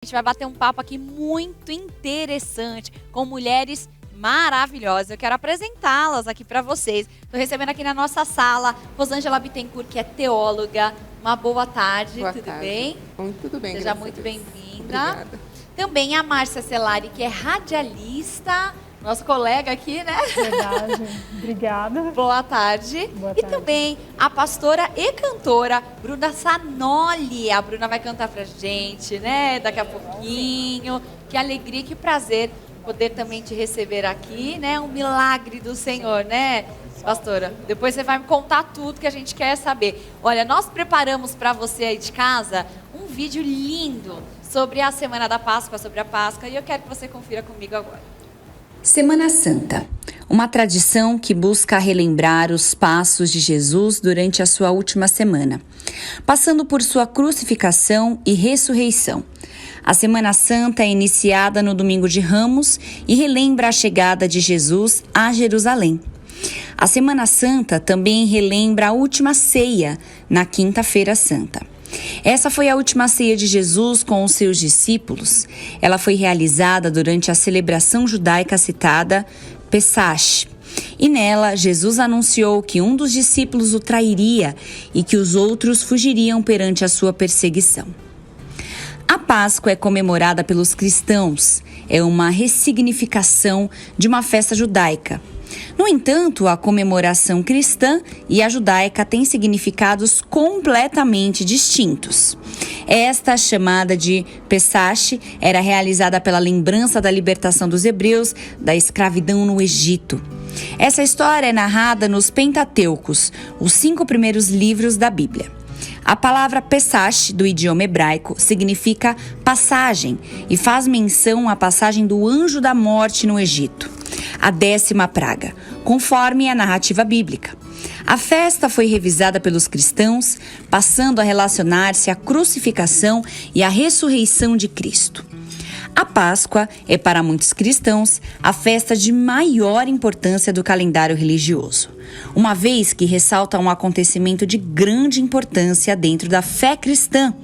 A gente vai bater um papo aqui muito interessante com mulheres maravilhosas. Eu quero apresentá-las aqui para vocês. Estou recebendo aqui na nossa sala Rosângela Bittencourt, que é teóloga. Uma boa tarde, tudo bem? Tudo bem, Seja muito bem-vinda. Obrigada. Também a Márcia Celari, que é radialista, nosso colega aqui, né? Verdade. Obrigada. Boa tarde. Boa E tarde. também a pastora e cantora Bruna Sanoli. A Bruna vai cantar pra gente, né? Daqui a pouquinho. Que alegria, que prazer poder também te receber aqui, né? Um milagre do Senhor, né, pastora? Depois você vai me contar tudo que a gente quer saber. Olha, nós preparamos para você aí de casa um vídeo lindo sobre a Semana da Páscoa, sobre a Páscoa, e eu quero que você confira comigo agora. Semana Santa, uma tradição que busca relembrar os passos de Jesus durante a sua última semana, passando por sua crucificação e ressurreição. A Semana Santa é iniciada no Domingo de Ramos e relembra a chegada de Jesus a Jerusalém. A Semana Santa também relembra a última ceia, na Quinta-feira Santa. Essa foi a última ceia de Jesus com os seus discípulos. Ela foi realizada durante a celebração judaica citada Pesach. E nela, Jesus anunciou que um dos discípulos o trairia e que os outros fugiriam perante a sua perseguição. A Páscoa é comemorada pelos cristãos. É uma ressignificação de uma festa judaica. No entanto, a comemoração cristã e a judaica têm significados completamente distintos. Esta, chamada de Pesach, era realizada pela lembrança da libertação dos hebreus da escravidão no Egito. Essa história é narrada nos Pentateucos, os 5 primeiros livros da Bíblia. A palavra Pesach, do idioma hebraico, significa passagem e faz menção à passagem do anjo da morte no Egito, a 10ª praga, conforme a narrativa bíblica. A festa foi revisada pelos cristãos, passando a relacionar-se à crucificação e à ressurreição de Cristo. A Páscoa é, para muitos cristãos, a festa de maior importância do calendário religioso, uma vez que ressalta um acontecimento de grande importância dentro da fé cristã,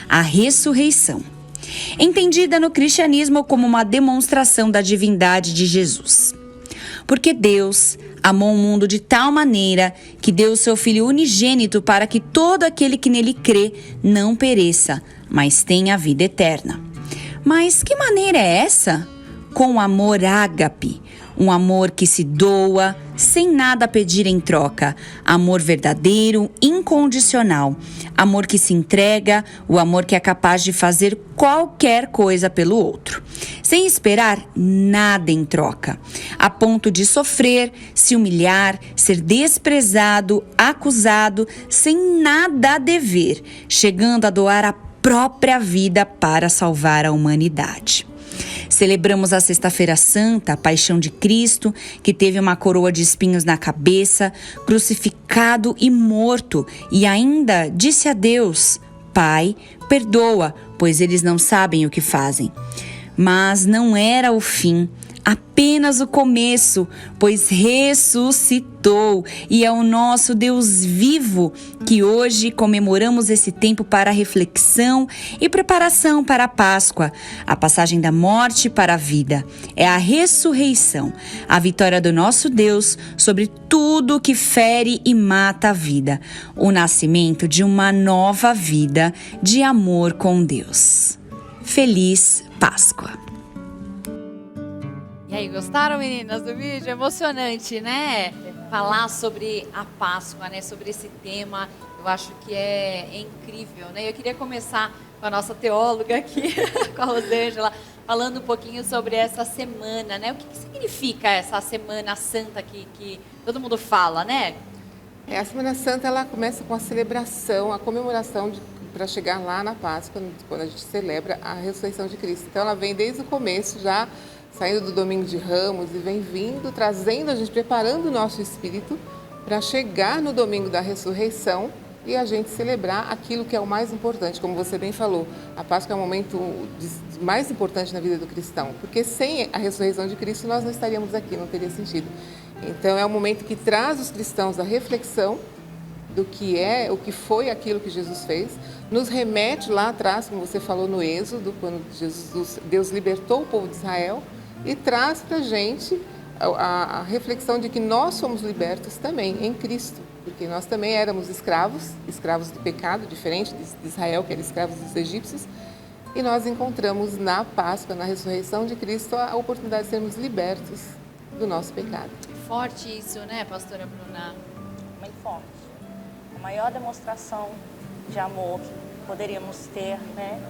a ressurreição, entendida no cristianismo como uma demonstração da divindade de Jesus. Porque Deus amou o mundo de tal maneira que deu o seu Filho unigênito para que todo aquele que nele crê não pereça, mas tenha a vida eterna. Mas que maneira é essa? Com amor ágape, um amor que se doa sem nada pedir em troca, amor verdadeiro, incondicional, amor que se entrega, o amor que é capaz de fazer qualquer coisa pelo outro, sem esperar nada em troca, a ponto de sofrer, se humilhar, ser desprezado, acusado, sem nada a dever, chegando a doar a própria vida para salvar a humanidade. Celebramos a Sexta-feira Santa, a Paixão de Cristo, que teve uma coroa de espinhos na cabeça, crucificado e morto, e ainda disse a Deus: Pai, perdoa, pois eles não sabem o que fazem. Mas não era o fim, apenas o começo, pois ressuscitou e é o nosso Deus vivo que hoje comemoramos esse tempo para reflexão e preparação para a Páscoa, a passagem da morte para a vida. É a ressurreição, a vitória do nosso Deus sobre tudo que fere e mata a vida, o nascimento de uma nova vida de amor com Deus. Feliz Páscoa! E aí, gostaram, meninas, do vídeo? Emocionante, né? Falar sobre a Páscoa, né? Sobre esse tema, eu acho que é incrível, né? Eu queria começar com a nossa teóloga aqui, com a Rosângela, falando um pouquinho sobre essa semana, né? O que significa essa Semana Santa que todo mundo fala, né? A Semana Santa, ela começa com a celebração, a comemoração para chegar lá na Páscoa, quando a gente celebra a ressurreição de Cristo. Então, ela vem desde o começo, já saindo do Domingo de Ramos, e vem vindo, trazendo a gente, preparando o nosso espírito para chegar no Domingo da Ressurreição e a gente celebrar aquilo que é o mais importante. Como você bem falou, a Páscoa é o momento mais importante na vida do cristão, porque sem a ressurreição de Cristo nós não estaríamos aqui, não teria sentido. Então é um momento que traz os cristãos à reflexão do que é, o que foi aquilo que Jesus fez, nos remete lá atrás, como você falou no Êxodo, quando Deus libertou o povo de Israel, e traz para a gente a reflexão de que nós somos libertos também em Cristo, porque nós também éramos escravos do pecado, diferente de Israel, que era escravos dos egípcios, e nós encontramos na Páscoa, na ressurreição de Cristo, a oportunidade de sermos libertos do nosso pecado. Forte isso, né, pastora Bruna? Muito forte. A maior demonstração de amor que poderíamos ter, né?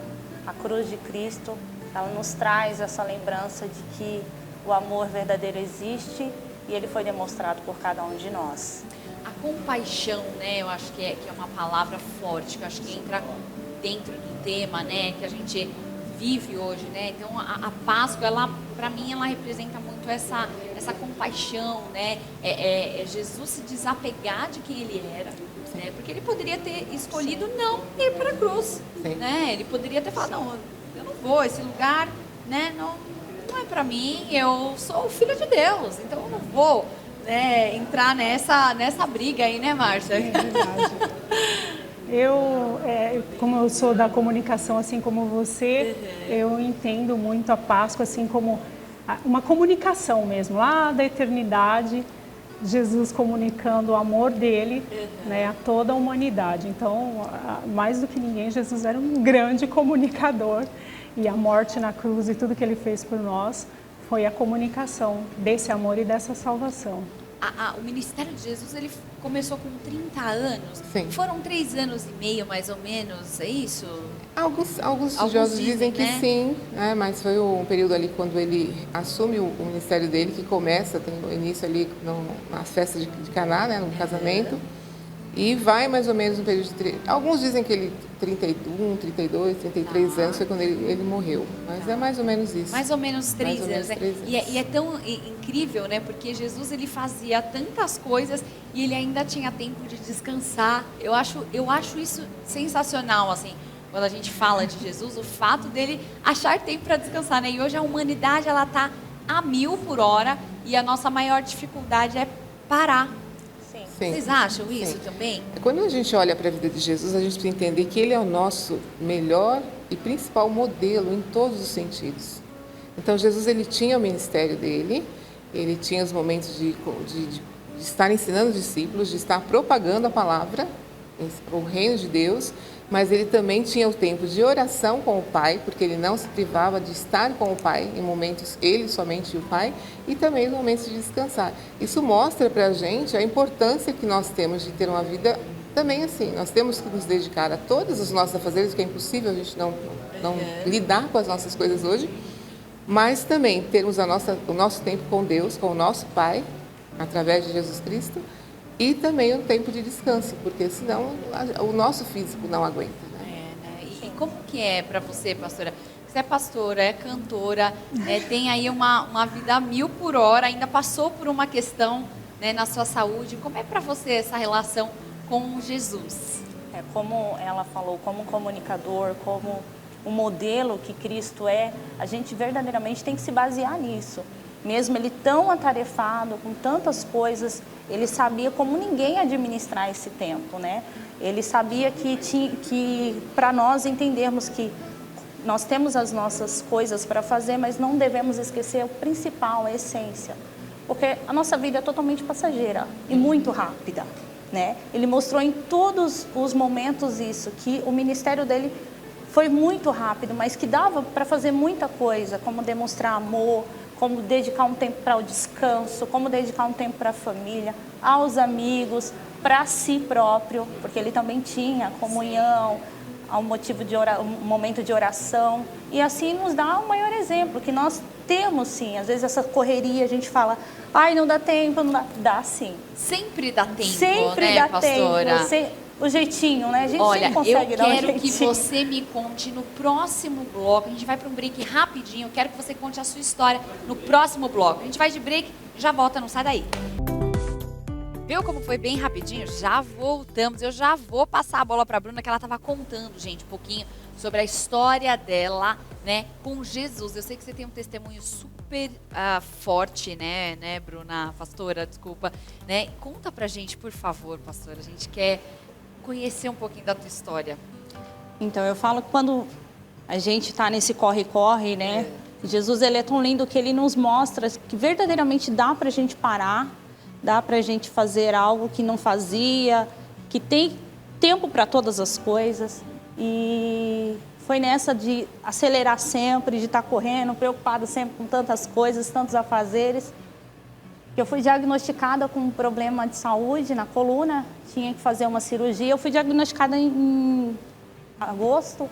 A cruz de Cristo, ela nos traz essa lembrança de que o amor verdadeiro existe e ele foi demonstrado por cada um de nós. A compaixão, né, eu acho que é uma palavra forte, que eu acho que entra dentro do tema, né, que a gente vive hoje, né? Então a Páscoa, ela, para mim, ela representa muito essa compaixão, né? Jesus se desapegar de quem ele era, né? Porque ele poderia ter escolhido não ir para a cruz, né? Ele poderia ter falado, não, eu não vou, esse lugar, né, não é para mim, eu sou o filho de Deus, então eu não vou, né, entrar nessa briga aí, né, Márcia? É verdade. Como eu sou da comunicação, assim como você, eu entendo muito a Páscoa assim como uma comunicação mesmo, lá da eternidade, Jesus comunicando o amor dele, né, a toda a humanidade. Então, mais do que ninguém, Jesus era um grande comunicador, e a morte na cruz e tudo que ele fez por nós foi a comunicação desse amor e dessa salvação. O ministério de Jesus, ele começou com 30 anos. Sim. Foram 3 anos e meio, mais ou menos, é isso? Alguns estudiosos dizem que né? sim, né? Mas foi um período ali quando ele assume o ministério dele, que começa, tem o início ali na festa de Caná, né? No casamento, e vai mais ou menos no período de... Alguns dizem que ele, 31, 32, 33 anos, foi quando ele morreu, mas é mais ou menos isso. Mais ou menos 3 Mais ou anos, menos né? 3 anos. E é tão incrível, né? Porque Jesus, ele fazia tantas coisas e ele ainda tinha tempo de descansar. Eu acho isso sensacional, assim, quando a gente fala de Jesus, o fato dele achar tempo para descansar, né? E hoje a humanidade, ela tá a 1000 por hora e a nossa maior dificuldade é parar. Sim. Sim. Vocês acham isso Sim. também? Quando a gente olha para a vida de Jesus, a gente precisa entender que ele é o nosso melhor e principal modelo em todos os sentidos. Então, Jesus, ele tinha o ministério dele, ele tinha os momentos de estar ensinando os discípulos, de estar propagando a palavra, o reino de Deus, mas ele também tinha o tempo de oração com o Pai, porque ele não se privava de estar com o Pai em momentos, ele somente e o Pai, e também nos momentos de descansar. Isso mostra para a gente a importância que nós temos de ter uma vida também assim. Nós temos que nos dedicar a todos os nossos afazeres, que é impossível a gente não lidar com as nossas coisas hoje, mas também termos o nosso tempo com Deus, com o nosso Pai, através de Jesus Cristo, e também um tempo de descanso, porque senão o nosso físico não aguenta. Né? Né? E como que é para você, pastora? Você é pastora, é cantora, tem aí uma vida a 1000 por hora, ainda passou por uma questão, né, na sua saúde. Como é para você essa relação com Jesus? Como ela falou, como comunicador, como o modelo que Cristo é, a gente verdadeiramente tem que se basear nisso. Mesmo ele tão atarefado, com tantas coisas, ele sabia como ninguém administrar esse tempo, né? Ele sabia que para nós entendermos que nós temos as nossas coisas para fazer, mas não devemos esquecer o principal, a essência. Porque a nossa vida é totalmente passageira e muito rápida, né? Ele mostrou em todos os momentos isso, que o ministério dele foi muito rápido, mas que dava para fazer muita coisa, como demonstrar amor, como dedicar um tempo para o descanso, como dedicar um tempo para a família, aos amigos, para si próprio, porque ele também tinha comunhão, um momento de oração, e assim nos dá o maior exemplo, que nós temos sim, às vezes essa correria, a gente fala, ai, não dá tempo, não dá, dá sim. Sempre dá tempo, Sempre né, dá pastora? tempo, o jeitinho, né? A gente Olha, sempre consegue eu dar um quero jeitinho. que você me conte no próximo bloco. A gente vai para um break rapidinho. Eu quero que você conte a sua história no próximo bloco. A gente vai de break, já volta, não sai daí. Viu como foi bem rapidinho? Já voltamos. Eu já vou passar a bola para a Bruna, que ela estava contando, gente, um pouquinho sobre a história dela, né, com Jesus. Eu sei que você tem um testemunho super forte, né, Bruna, pastora, desculpa, né? Conta pra gente, por favor, pastora. A gente quer conhecer um pouquinho da tua história. Então eu falo que quando a gente está nesse corre-corre, né? Jesus, ele é tão lindo que ele nos mostra que verdadeiramente dá para a gente parar, dá para a gente fazer algo que não fazia, que tem tempo para todas as coisas. E foi nessa de acelerar sempre, de estar correndo, preocupada sempre com tantas coisas, tantos afazeres, que eu fui diagnosticada com um problema de saúde na coluna, tinha que fazer uma cirurgia. Eu fui diagnosticada em agosto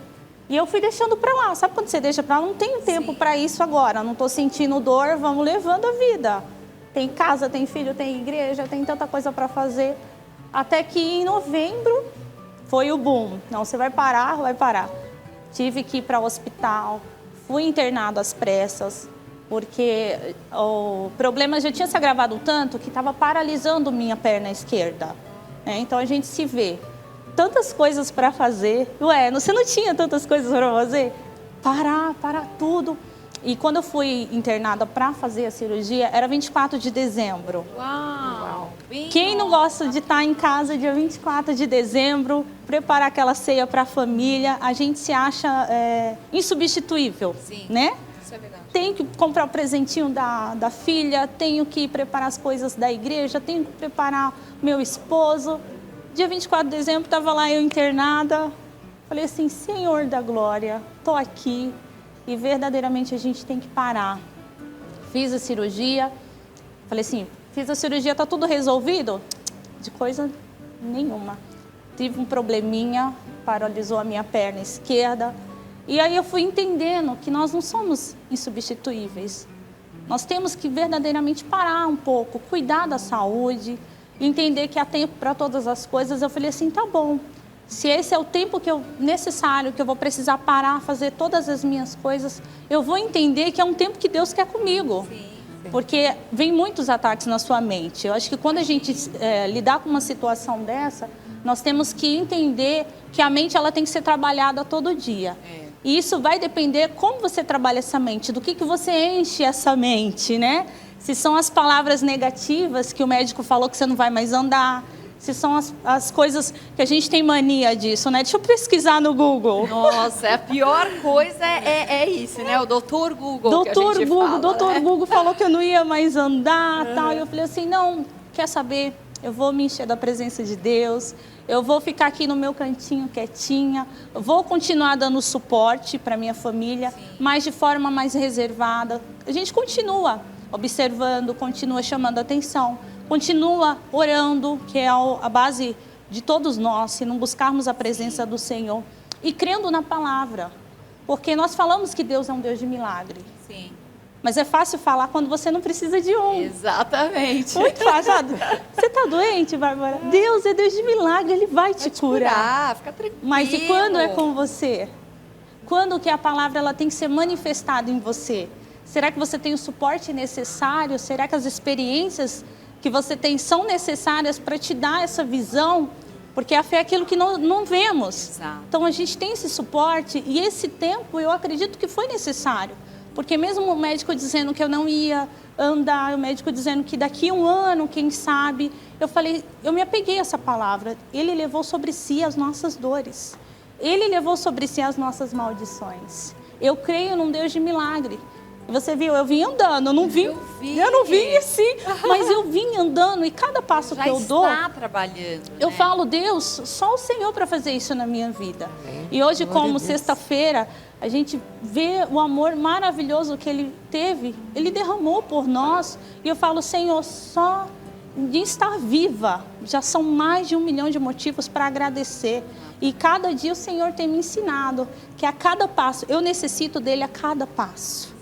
e eu fui deixando para lá. Sabe quando você deixa para lá? Não tenho tempo para isso agora, não estou sentindo dor, vamos levando a vida. Tem casa, tem filho, tem igreja, tem tanta coisa para fazer. Até que em novembro foi o boom. Não, você vai parar, vai parar. Tive que ir para o hospital, fui internado às pressas, porque o problema já tinha se agravado tanto que estava paralisando minha perna esquerda. Então a gente se vê. Tantas coisas para fazer. Ué, você não tinha tantas coisas para fazer? Parar tudo. E quando eu fui internada para fazer a cirurgia, era 24 de dezembro. Uau! Quem não gosta de estar em casa dia 24 de dezembro, preparar aquela ceia para a família, a gente se acha insubstituível, Sim. né? Isso é verdade. Tenho que comprar o presentinho da filha, tenho que preparar as coisas da igreja, tenho que preparar meu esposo. Dia 24 de dezembro, estava lá eu internada, falei assim, Senhor da glória, estou aqui. E verdadeiramente a gente tem que parar. Fiz a cirurgia, falei assim, fiz a cirurgia, tá tudo resolvido? De coisa nenhuma. Tive um probleminha, paralisou a minha perna esquerda. E aí eu fui entendendo que nós não somos insubstituíveis. Nós temos que verdadeiramente parar um pouco, cuidar da saúde, entender que há tempo para todas as coisas. Eu falei assim, tá bom. Se esse é o tempo necessário, que eu vou precisar parar, fazer todas as minhas coisas, eu vou entender que é um tempo que Deus quer comigo. Sim. Porque vem muitos ataques na sua mente. Eu acho que quando a gente lidar com uma situação dessa, nós temos que entender que a mente ela tem que ser trabalhada todo dia. E isso vai depender como você trabalha essa mente, do que você enche essa mente, né? Se são as palavras negativas que o médico falou que você não vai mais andar, se são as coisas que a gente tem mania disso, né? Deixa eu pesquisar no Google. Nossa, a pior coisa é isso, né? O doutor Google que a gente fala, Doutor né? Google falou que eu não ia mais andar, tal. E eu falei assim, não, quer saber? Eu vou me encher da presença de Deus, eu vou ficar aqui no meu cantinho quietinha, eu vou continuar dando suporte para minha família, mas de forma mais reservada. A gente continua observando, continua chamando atenção, continua orando, que é a base de todos nós, se não buscarmos a presença do Senhor, e crendo na palavra, porque nós falamos que Deus é um Deus de milagre. Sim. Mas é fácil falar quando você não precisa de um. Exatamente. Muito fácil. Você está doente, Bárbara? Deus é Deus de milagre, Ele vai te curar. Fica tranquilo. Mas e quando é com você? Quando que a palavra ela tem que ser manifestada em você? Será que você tem o suporte necessário? Será que as experiências que você tem são necessárias para te dar essa visão? Porque a fé é aquilo que não vemos. Exato. Então a gente tem esse suporte e esse tempo eu acredito que foi necessário. Porque mesmo o médico dizendo que eu não ia andar, o médico dizendo que daqui a um ano, quem sabe, eu falei, eu me apeguei a essa palavra. Ele levou sobre si as nossas dores. Ele levou sobre si as nossas maldições. Eu creio num Deus de milagre. Você viu, eu vim andando, eu não vim assim, mas eu vim andando e cada passo já que eu dou, está trabalhando, eu né? falo, Deus, só o Senhor para fazer isso na minha vida. E hoje, como sexta-feira, a gente vê o amor maravilhoso que Ele teve, Ele derramou por nós. E eu falo, Senhor, só de estar viva, já são mais de 1 milhão de motivos para agradecer. E cada dia o Senhor tem me ensinado que a cada passo, eu necessito dEle a cada passo.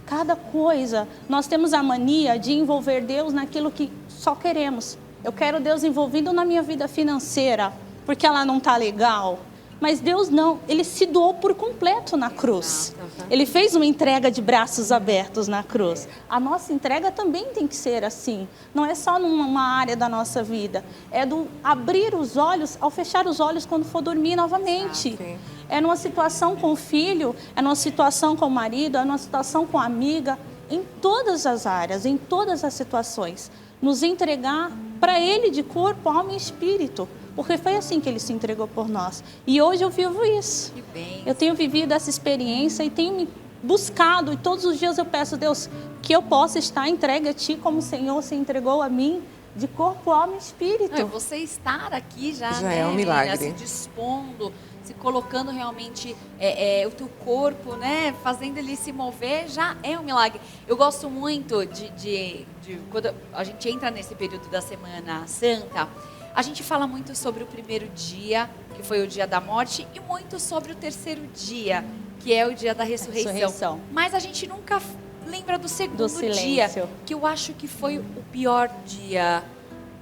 Cada coisa, nós temos a mania de envolver Deus naquilo que só queremos. Eu quero Deus envolvido na minha vida financeira, porque ela não está legal. Mas Deus não, Ele se doou por completo na cruz. Ele fez uma entrega de braços abertos na cruz. A nossa entrega também tem que ser assim. Não é só numa área da nossa vida. É do abrir os olhos, ao fechar os olhos quando for dormir novamente. É numa situação com o filho, é numa situação com o marido, é numa situação com a amiga. Em todas as áreas, em todas as situações. Nos entregar para Ele de corpo, alma e espírito. porque foi assim que ele se entregou por nós. E hoje eu vivo isso. Que bem. Eu tenho vivido essa experiência e tenho me buscado, e todos os dias eu peço, Deus, que eu possa estar entregue a Ti como o Senhor se entregou a mim, de corpo, alma e espírito. Não, você estar aqui já, né, é um milagre. menina, se dispondo, se colocando realmente o teu corpo, né, fazendo ele se mover, já é um milagre. Eu gosto muito de quando a gente entra nesse período da Semana Santa, a gente fala muito sobre o primeiro dia, que foi o dia da morte, e muito sobre o terceiro dia, que é o dia da ressurreição. Mas a gente nunca lembra do segundo dia, que eu acho que foi o pior dia,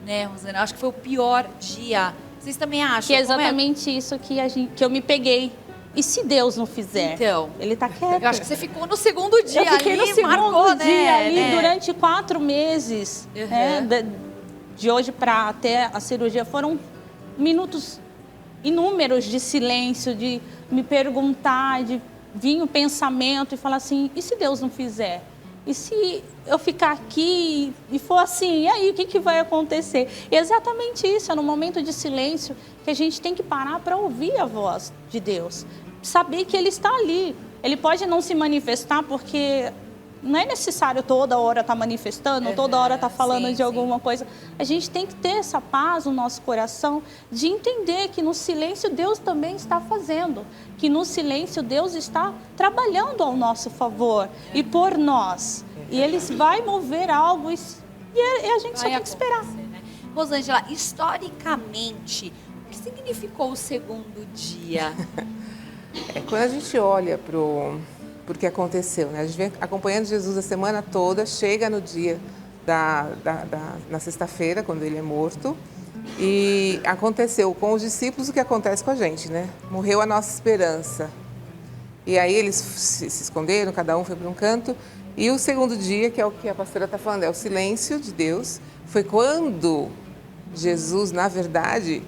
né, Rosana? Acho que foi o pior dia. Vocês também acham? Que é exatamente isso que eu me peguei. E se Deus não fizer? Então, ele tá quieto. Eu acho que você ficou no segundo dia eu fiquei ali, no segundo marcou, dia né? ali durante 4 meses. De hoje para até a cirurgia foram minutos inúmeros de silêncio, de me perguntar, de vir o pensamento e falar assim, e se Deus não fizer? E se eu ficar aqui e for assim, e aí, o que vai acontecer? E é exatamente isso, é no momento de silêncio que a gente tem que parar para ouvir a voz de Deus. Saber que Ele está ali. Ele pode não se manifestar porque não é necessário toda hora estar manifestando, toda hora estar falando de alguma coisa. A gente tem que ter essa paz no nosso coração de entender que no silêncio Deus também está fazendo, que no silêncio Deus está trabalhando ao nosso favor e por nós. E Ele vai mover algo e a gente só tem que esperar. Né? Rosângela, historicamente, o que significou o segundo dia? Quando a gente olha porque aconteceu, né? A gente vem acompanhando Jesus a semana toda, chega no dia na sexta-feira, quando ele é morto, e aconteceu com os discípulos o que acontece com a gente, né? Morreu a nossa esperança. E aí eles se esconderam, cada um foi para um canto, e o segundo dia, que é o que a pastora está falando, é o silêncio de Deus, foi quando Jesus, na verdade,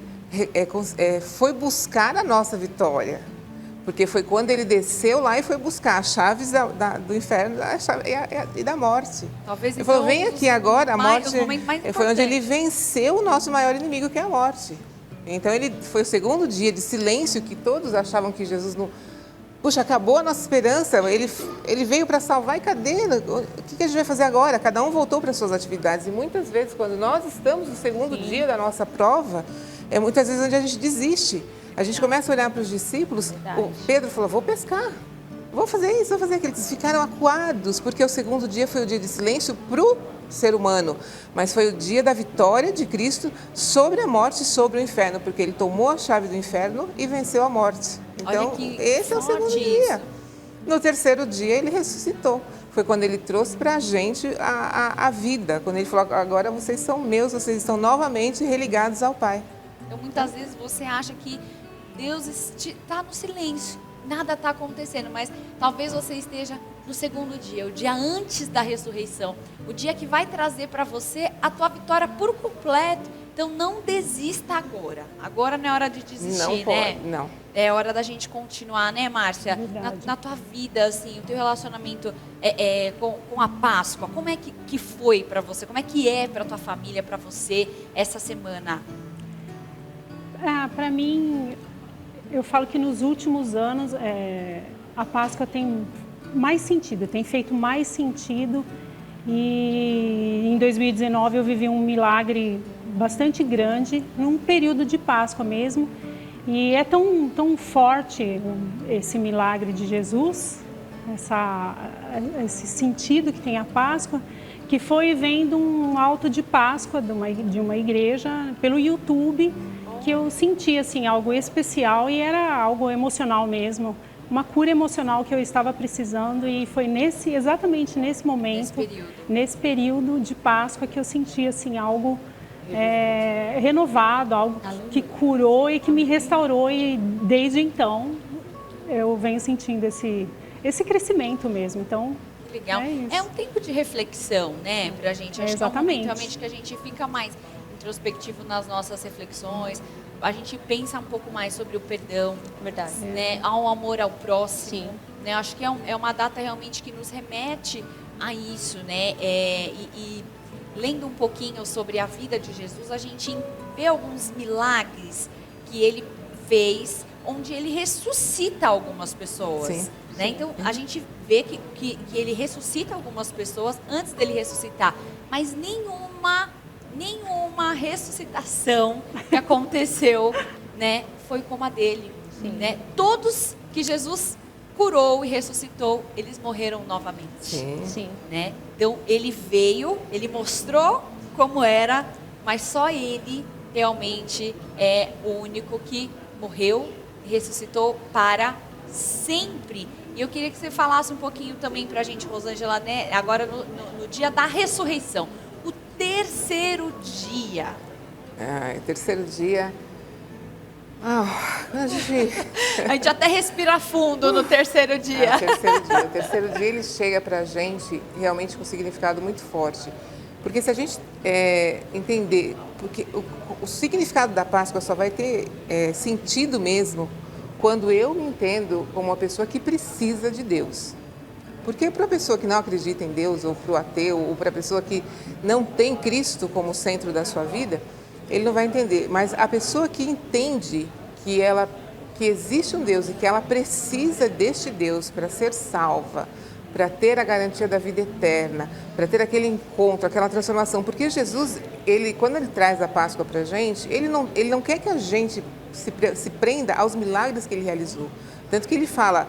foi buscar a nossa vitória. Porque foi quando ele desceu lá e foi buscar as chaves do inferno e da morte. Talvez ele falou, vem aqui agora, a morte foi onde ele venceu o nosso maior inimigo, que é a morte. Então foi o segundo dia de silêncio que todos achavam que Jesus não... Puxa, acabou a nossa esperança, ele veio para salvar e cadê? O que a gente vai fazer agora? Cada um voltou para as suas atividades. E muitas vezes, quando nós estamos no segundo dia da nossa prova, é muitas vezes onde a gente desiste. A gente começa a olhar para os discípulos, o Pedro falou, vou pescar, vou fazer isso, vou fazer aquilo. Eles ficaram acuados, porque o segundo dia foi o dia de silêncio para o ser humano, mas foi o dia da vitória de Cristo sobre a morte e sobre o inferno, porque ele tomou a chave do inferno e venceu a morte. Então, esse é o segundo dia. No terceiro dia, ele ressuscitou. Foi quando ele trouxe para a gente a vida, quando ele falou, agora vocês são meus, vocês estão novamente religados ao Pai. Então, muitas vezes você acha que Deus está no silêncio, nada está acontecendo, mas talvez você esteja no segundo dia, o dia antes da ressurreição, o dia que vai trazer para você a tua vitória por completo. Então não desista agora. Agora não é hora de desistir, não pode, né? Não. É hora da gente continuar, né, Márcia? Na tua vida, assim, o teu relacionamento com a Páscoa, como é que foi para você? Como é que é para tua família, para você, essa semana? Para mim, eu falo que nos últimos anos a Páscoa tem mais sentido, tem feito mais sentido. E em 2019 eu vivi um milagre bastante grande, num período de Páscoa mesmo. E é tão forte esse milagre de Jesus, esse sentido que tem a Páscoa, que foi vendo um alto de Páscoa de uma igreja pelo YouTube, que eu senti assim, algo especial e era algo emocional mesmo, uma cura emocional que eu estava precisando, e foi exatamente nesse momento, nesse período de Páscoa, que eu senti assim, algo renovado, algo que curou e que me restaurou, e desde então eu venho sentindo esse crescimento mesmo. Então, legal. É um tempo de reflexão, né, pra gente. Acho exatamente. Que é um momento realmente que a gente fica mais introspectivo nas nossas reflexões. A gente pensa um pouco mais sobre o perdão, verdade, né, ao amor ao próximo. Né? Acho que é uma data realmente que nos remete a isso, né? E lendo um pouquinho sobre a vida de Jesus, a gente vê alguns milagres que ele fez, onde ele ressuscita algumas pessoas. Sim. Né? Então, a gente vê que ele ressuscita algumas pessoas antes dele ressuscitar, mas nenhuma ressuscitação que aconteceu, né, foi como a dele. Né? Todos que Jesus curou e ressuscitou, eles morreram novamente. Sim. Né? Então, ele veio, ele mostrou como era, mas só ele realmente é o único que morreu e ressuscitou para sempre. E eu queria que você falasse um pouquinho também para a gente, Rosângela, né? Agora no dia da ressurreição, o terceiro dia. O terceiro dia... a gente até respira fundo no terceiro dia. O terceiro dia ele chega para a gente realmente com um significado muito forte. Porque se a gente entender, porque o significado da Páscoa só vai ter sentido mesmo quando eu me entendo como uma pessoa que precisa de Deus. Porque para a pessoa que não acredita em Deus, ou para o ateu, ou para a pessoa que não tem Cristo como centro da sua vida, ele não vai entender. Mas a pessoa que entende que existe um Deus e que ela precisa deste Deus para ser salva, para ter a garantia da vida eterna, para ter aquele encontro, aquela transformação. Porque Jesus, quando ele traz a Páscoa para a gente, ele não quer que a gente se prenda aos milagres que ele realizou. Tanto que ele fala,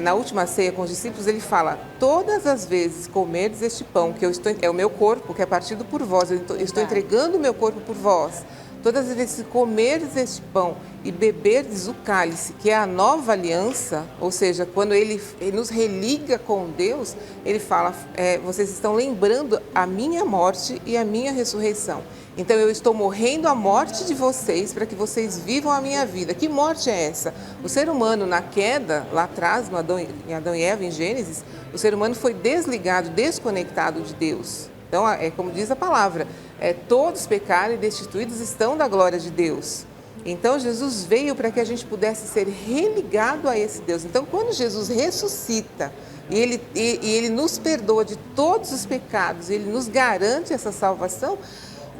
na última ceia com os discípulos, ele fala: todas as vezes comerdes este pão, que é o meu corpo, que é partido por vós, eu estou entregando o meu corpo por vós. Todas as vezes que comerdes este pão e beberdes o cálice, que é a nova aliança, ou seja, quando ele nos religa com Deus, ele fala, vocês estão lembrando a minha morte e a minha ressurreição. Então eu estou morrendo a morte de vocês para que vocês vivam a minha vida. Que morte é essa? O ser humano na queda, lá atrás, em Adão e Eva, em Gênesis, o ser humano foi desligado, desconectado de Deus. Então, como diz a palavra, todos pecaram e destituídos estão da glória de Deus. Então, Jesus veio para que a gente pudesse ser religado a esse Deus. Então, quando Jesus ressuscita e ele nos perdoa de todos os pecados, ele nos garante essa salvação,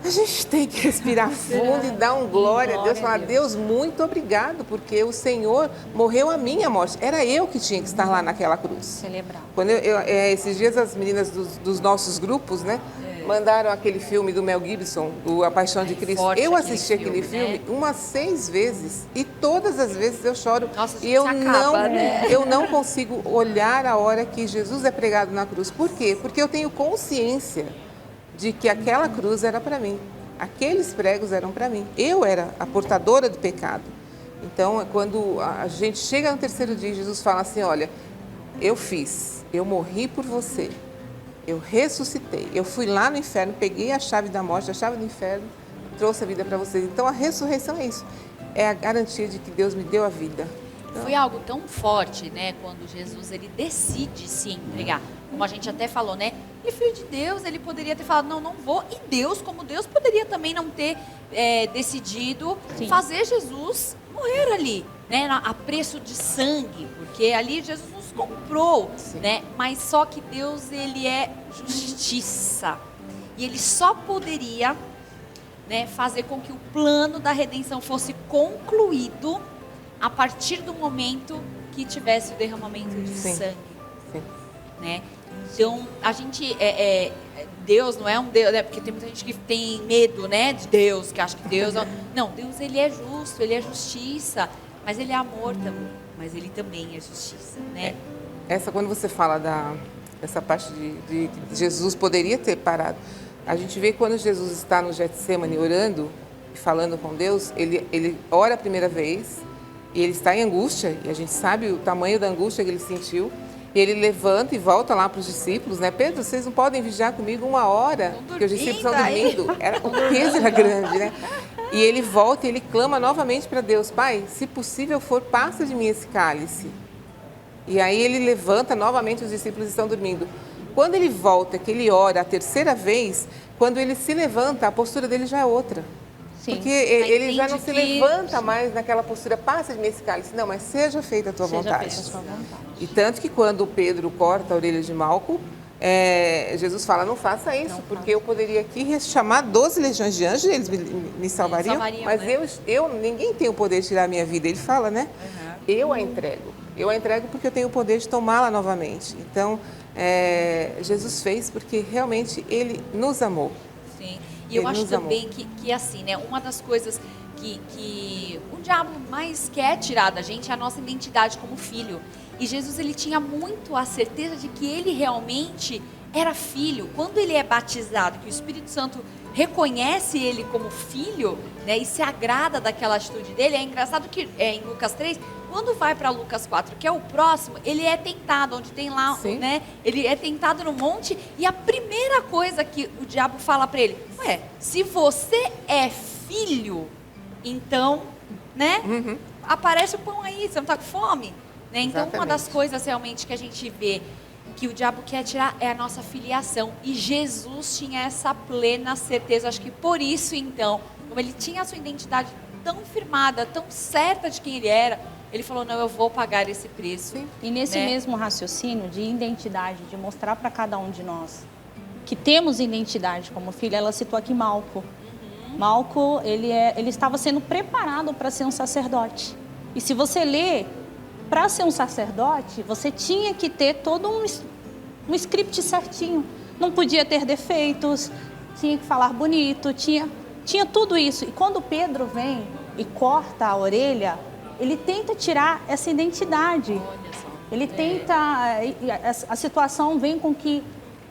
a gente tem que respirar fundo e dar glória a Deus, falar: Deus, muito obrigado, porque o Senhor morreu a minha morte. Era eu que tinha que estar lá naquela cruz. Celebrar. Quando esses dias as meninas dos nossos grupos, né, mandaram aquele filme do Mel Gibson, A Paixão de Cristo. Eu assisti aquele filme umas 6 vezes e todas as vezes eu choro. Nossa, e eu não consigo olhar a hora que Jesus é pregado na cruz. Por quê? Porque eu tenho consciência de que aquela cruz era para mim, aqueles pregos eram para mim, eu era a portadora do pecado. Então, quando a gente chega no terceiro dia, Jesus fala assim: olha, eu morri por você, eu ressuscitei, eu fui lá no inferno, peguei a chave da morte, a chave do inferno, trouxe a vida para vocês. Então, a ressurreição é isso, é a garantia de que Deus me deu a vida. Foi algo tão forte, né, quando Jesus ele decide se entregar. Como a gente até falou, né? Ele é filho de Deus, ele poderia ter falado, não vou. E Deus, como Deus, poderia também não ter decidido fazer Jesus morrer ali, né? A preço de sangue, porque ali Jesus nos comprou, né? Mas só que Deus, ele é justiça. E ele só poderia, né, fazer com que o plano da redenção fosse concluído a partir do momento que tivesse o derramamento de sangue. Sim. Né? Então, a gente, Deus não é um Deus, né? Porque tem muita gente que tem medo, né, de Deus, que acha que Deus... Não, Deus, ele é justo, ele é justiça, mas ele é amor também, mas ele também é justiça, né? Quando você fala dessa parte de Jesus poderia ter parado, a gente vê quando Jesus está no Getsemane orando e falando com Deus, ele ora a primeira vez, e ele está em angústia, e a gente sabe o tamanho da angústia que ele sentiu, e ele levanta e volta lá para os discípulos, né? Pedro, vocês não podem vigiar comigo 1 hora, porque os discípulos estão dormindo. O peso era grande, né? E ele volta e ele clama novamente para Deus: Pai, se possível for, passa de mim esse cálice. E aí ele levanta novamente, os discípulos estão dormindo. Quando ele volta, que ele ora a terceira vez, quando ele se levanta, a postura dele já é outra. Sim. Porque ele já não se levanta mais naquela postura: passa de mim esse cálice. Não, mas seja feita a tua vontade. E tanto que quando Pedro corta a orelha de Malco, Jesus fala, não faça isso, porque eu poderia aqui chamar 12 legiões de anjos e eles me salvariam, mas né? ninguém tem o poder de tirar a minha vida. Ele fala, né? Eu a entrego. Eu a entrego porque eu tenho o poder de tomá-la novamente. Então, Jesus fez porque realmente Ele nos amou. Sim. E eu acho também que assim, né? Uma das coisas que o diabo mais quer tirar da gente é a nossa identidade como filho. E Jesus, ele tinha muito a certeza de que ele realmente era filho. Quando ele é batizado, que o Espírito Santo reconhece ele como filho, né, e se agrada daquela atitude dele, é engraçado que em Lucas 3, quando vai para Lucas 4, que é o próximo, ele é tentado, onde tem lá, né, ele é tentado no monte, e a primeira coisa que o diabo fala para ele, se você é filho, então, né, aparece o pão aí, você não está com fome? Né? Então, uma das coisas realmente que a gente vê que o diabo quer tirar é a nossa filiação. E Jesus tinha essa plena certeza. Acho que por isso, então, como ele tinha a sua identidade tão firmada, tão certa de quem ele era, ele falou, não, eu vou pagar esse preço. Sim. E nesse mesmo raciocínio de identidade, de mostrar para cada um de nós que temos identidade como filho, ela citou aqui Malco. Malco, ele estava sendo preparado para ser um sacerdote. E se você ler, para ser um sacerdote, você tinha que ter todo um script certinho. Não podia ter defeitos, tinha que falar bonito, tinha tudo isso. E quando Pedro vem e corta a orelha, ele tenta tirar essa identidade. Ele tenta... A situação vem com que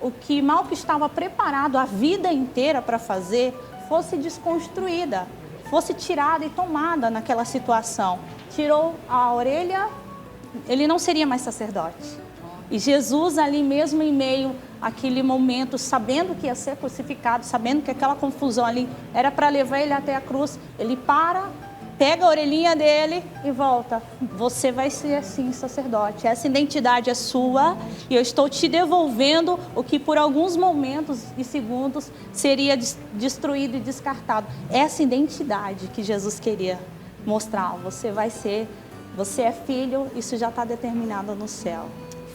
o que Malco estava preparado a vida inteira para fazer fosse desconstruída, fosse tirada e tomada naquela situação. Tirou a orelha, ele não seria mais sacerdote. E Jesus ali mesmo em meio àquele momento, sabendo que ia ser crucificado, sabendo que aquela confusão ali era para levar ele até a cruz, ele pega a orelhinha dele e volta. Você vai ser assim sacerdote, essa identidade é sua e eu estou te devolvendo o que por alguns momentos e segundos seria destruído e descartado. Essa identidade que Jesus queria mostrar, você é filho, isso já está determinado no céu.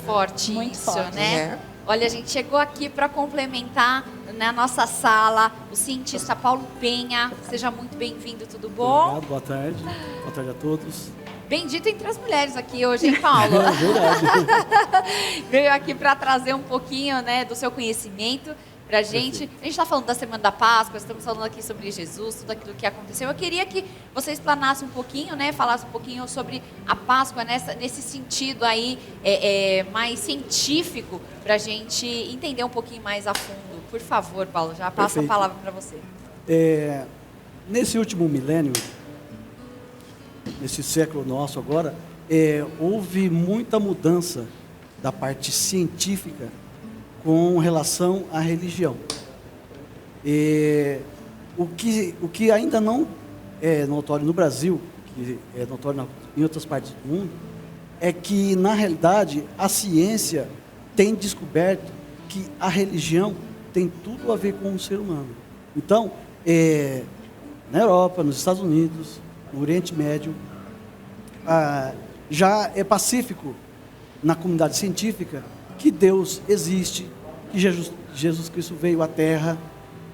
Forte Muito isso, forte. né? Olha, a gente chegou aqui para complementar na nossa sala o cientista Paulo Penha. Seja muito bem-vindo, tudo bom? Obrigado, boa tarde. Boa tarde a todos. Bendito entre as mulheres aqui hoje, hein, Paulo? É verdade. Veio aqui para trazer um pouquinho, né, do seu conhecimento pra gente. Perfeito. A gente está falando da Semana da Páscoa, estamos falando aqui sobre Jesus, tudo aquilo que aconteceu. Eu queria que você explanasse um pouquinho, né, falasse um pouquinho sobre a Páscoa nesse sentido aí mais científico, pra gente entender um pouquinho mais a fundo. Por favor, Paulo, já passo Perfeito. a palavra para você. Nesse último milênio, nesse século nosso agora, houve muita mudança da parte científica com relação à religião. O que ainda não é notório no Brasil, que é notório em outras partes do mundo, é que, na realidade, a ciência tem descoberto que a religião tem tudo a ver com o ser humano. Então, na Europa, nos Estados Unidos, no Oriente Médio, já é pacífico na comunidade científica que Deus existe, que Jesus Cristo veio à Terra,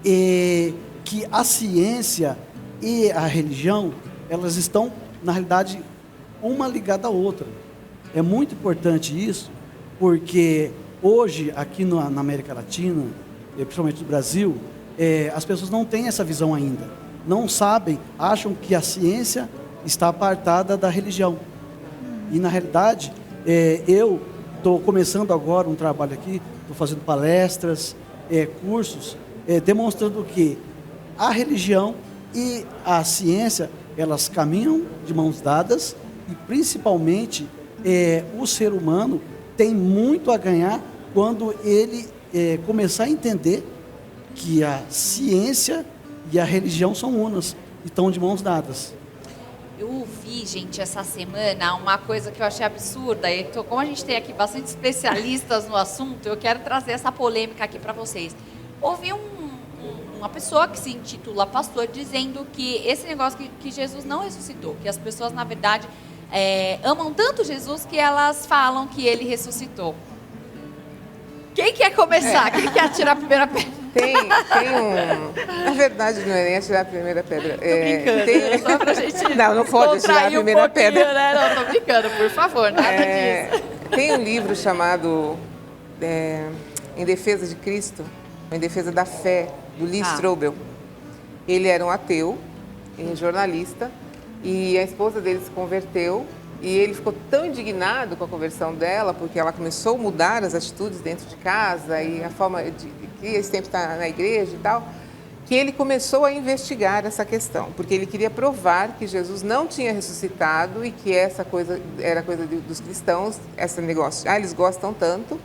e que a ciência e a religião, elas estão, na realidade, uma ligada à outra. É muito importante isso, porque hoje, aqui na América Latina, principalmente no Brasil, as pessoas não têm essa visão ainda. Não sabem, acham que a ciência está apartada da religião. E, na realidade, eu estou começando agora um trabalho aqui, estou fazendo palestras, cursos, demonstrando que a religião e a ciência, elas caminham de mãos dadas e, principalmente, o ser humano tem muito a ganhar quando ele começar a entender que a ciência e a religião são unas e estão de mãos dadas. Eu ouvi, gente, essa semana uma coisa que eu achei absurda. Como a gente tem aqui bastante especialistas no assunto, eu quero trazer essa polêmica aqui para vocês. Ouvi uma pessoa que se intitula pastor dizendo que esse negócio que Jesus não ressuscitou, que as pessoas, na verdade, amam tanto Jesus que elas falam que ele ressuscitou. Quem quer começar? Quem quer atirar a primeira pedra? Tem um... Na verdade, não é nem atirar a primeira pedra. Brincando, só pra gente não pode atirar a primeira pedra. Né? Não, tô brincando, por favor, nada disso. Tem um livro chamado Em Defesa de Cristo, Em Defesa da Fé, do Lee Strobel. Ele era um ateu, jornalista, e a esposa dele se converteu. E ele ficou tão indignado com a conversão dela, porque ela começou a mudar as atitudes dentro de casa e a forma de que esse tempo está na igreja e tal, que ele começou a investigar essa questão, porque ele queria provar que Jesus não tinha ressuscitado e que essa coisa era coisa dos cristãos, esse negócio. Eles gostam tanto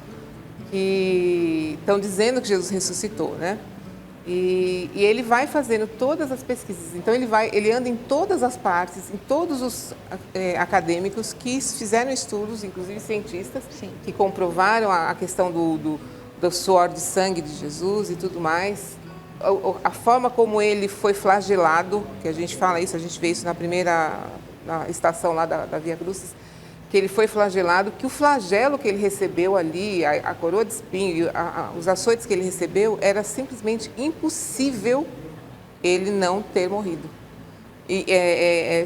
que estão dizendo que Jesus ressuscitou, né? E ele vai fazendo todas as pesquisas. Então ele anda em todas as partes, em todos os acadêmicos que fizeram estudos, inclusive cientistas, que comprovaram a questão do suor de sangue de Jesus e tudo mais. A forma como ele foi flagelado, que a gente fala isso, a gente vê isso na estação lá da Via Crucis, que ele foi flagelado, que o flagelo que ele recebeu ali, a coroa de espinho, os açoites que ele recebeu, era simplesmente impossível ele não ter morrido. E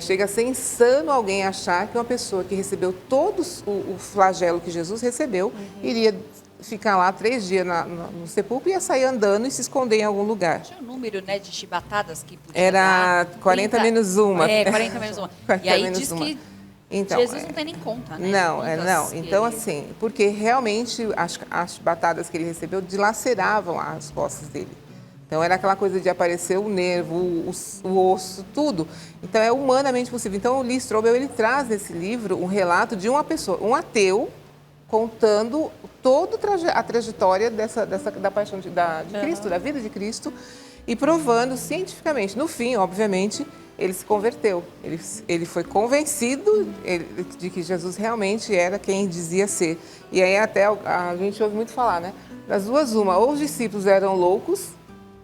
chega a ser insano alguém achar que uma pessoa que recebeu todo o flagelo que Jesus recebeu, iria ficar lá 3 dias no sepulcro e ia sair andando e se esconder em algum lugar. Tinha um número, né, de chibatadas que podia Era dar, 40 menos uma. 40 menos uma. E aí diz que então, Jesus não tem nem conta, né? Não. Então, assim, porque realmente as chibatadas que ele recebeu dilaceravam as costas dele. Então, era aquela coisa de aparecer o nervo, o osso, tudo. Então, é humanamente possível. Então, o Lee Strobel, ele traz nesse livro um relato de uma pessoa, um ateu, contando toda a trajetória da paixão de Cristo, da vida de Cristo, e provando cientificamente. No fim, obviamente, ele se converteu. Ele foi convencido de que Jesus realmente era quem dizia ser. E aí até a gente ouve muito falar, né? Das duas, uma, ou os discípulos eram loucos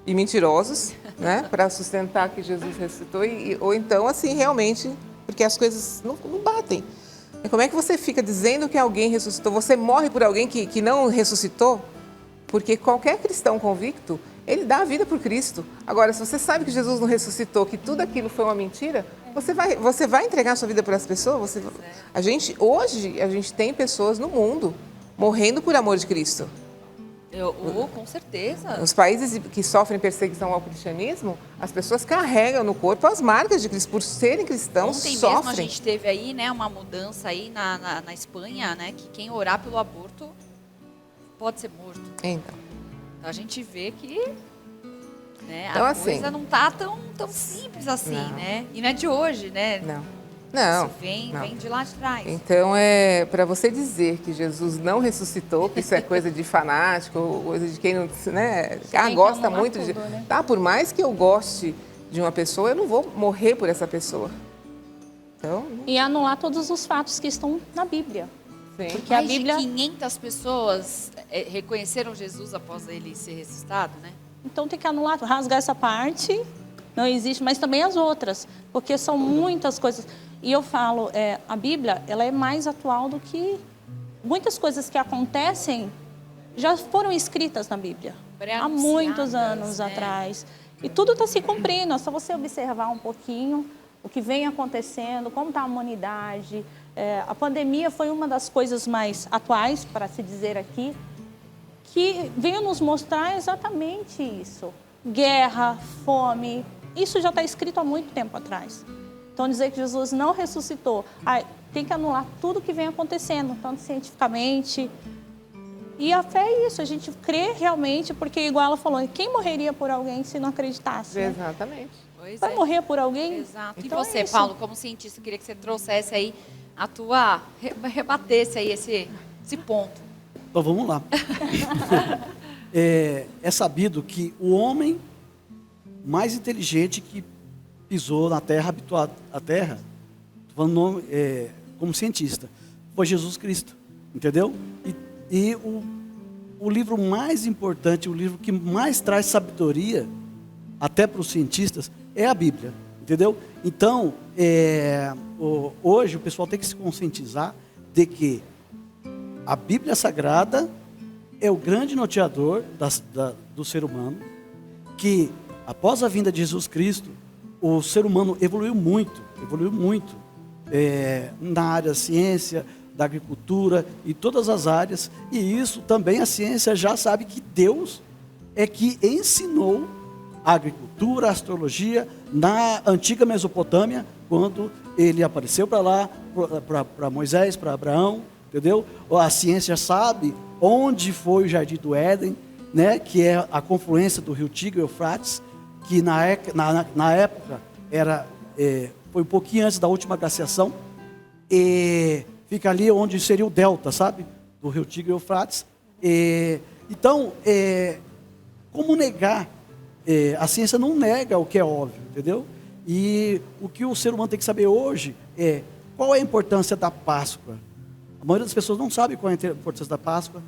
e mentirosos, né? Para sustentar que Jesus ressuscitou, ou então, assim, realmente, porque as coisas não batem. Como é que você fica dizendo que alguém ressuscitou? Você morre por alguém que não ressuscitou? Porque qualquer cristão convicto, ele dá a vida por Cristo. Agora, se você sabe que Jesus não ressuscitou, que tudo aquilo foi uma mentira, você vai entregar a sua vida para as pessoas? Hoje, a gente tem pessoas no mundo morrendo por amor de Cristo. Com certeza. Nos países que sofrem perseguição ao cristianismo, as pessoas carregam no corpo as marcas de Cristo. Por serem cristãos, Ontem sofrem. mesmo a gente teve aí, né, uma mudança aí na Espanha, né, que quem orar pelo aborto pode ser morto. Então a gente vê que, né, então, a coisa não tá tão simples assim, não. né? E não é de hoje, né? Não. Isso vem de lá de trás. Então, para você dizer que Jesus não ressuscitou, que isso é coisa de fanático, coisa de quem não, né, gosta muito de... Né? Tá, por mais que eu goste de uma pessoa, eu não vou morrer por essa pessoa. Então, e anular todos os fatos que estão na Bíblia. Sim. Porque Mais a Bíblia... de 500 pessoas reconheceram Jesus após ele ser ressuscitado, né? Então tem que anular, rasgar essa parte, não existe, mas também as outras, porque são muitas coisas. E eu falo, a Bíblia, ela é mais atual do que muitas coisas que acontecem já foram escritas na Bíblia. Há muitos anos atrás. E tudo está se cumprindo, é só você observar um pouquinho o que vem acontecendo, como está a humanidade. A pandemia foi uma das coisas mais atuais, para se dizer aqui, que veio nos mostrar exatamente isso. Guerra, fome, isso já está escrito há muito tempo atrás. Então, dizer que Jesus não ressuscitou, tem que anular tudo que vem acontecendo, tanto cientificamente. E a fé é isso, a gente crê realmente, porque igual ela falou, quem morreria por alguém se não acreditasse? Né? Exatamente. Vai morrer por alguém? Exato. Então, e você, Paulo, como cientista, queria que você trouxesse aí rebatesse aí esse ponto. Então vamos lá. É sabido que o homem mais inteligente que pisou na Terra, habitou a Terra, falando como cientista, foi Jesus Cristo, entendeu? E o livro mais importante, o livro que mais traz sabedoria, até para os cientistas, é a Bíblia, entendeu? Então, hoje o pessoal tem que se conscientizar de que a Bíblia Sagrada é o grande norteador do ser humano, que após a vinda de Jesus Cristo, o ser humano evoluiu muito na área da ciência, da agricultura e todas as áreas, e isso também a ciência já sabe que Deus é que ensinou a agricultura, a astrologia na antiga Mesopotâmia, quando ele apareceu para lá, para Moisés, para Abraão, entendeu? A ciência sabe onde foi o Jardim do Éden, né? Que é a confluência do rio Tigre e Eufrates, que na época foi um pouquinho antes da última glaciação, e fica ali onde seria o delta, sabe? Do rio Tigre e Eufrates. Então, como negar? A ciência não nega o que é óbvio, entendeu? E o que o ser humano tem que saber hoje é qual é a importância da Páscoa. A maioria das pessoas não sabe qual é a importância da Páscoa.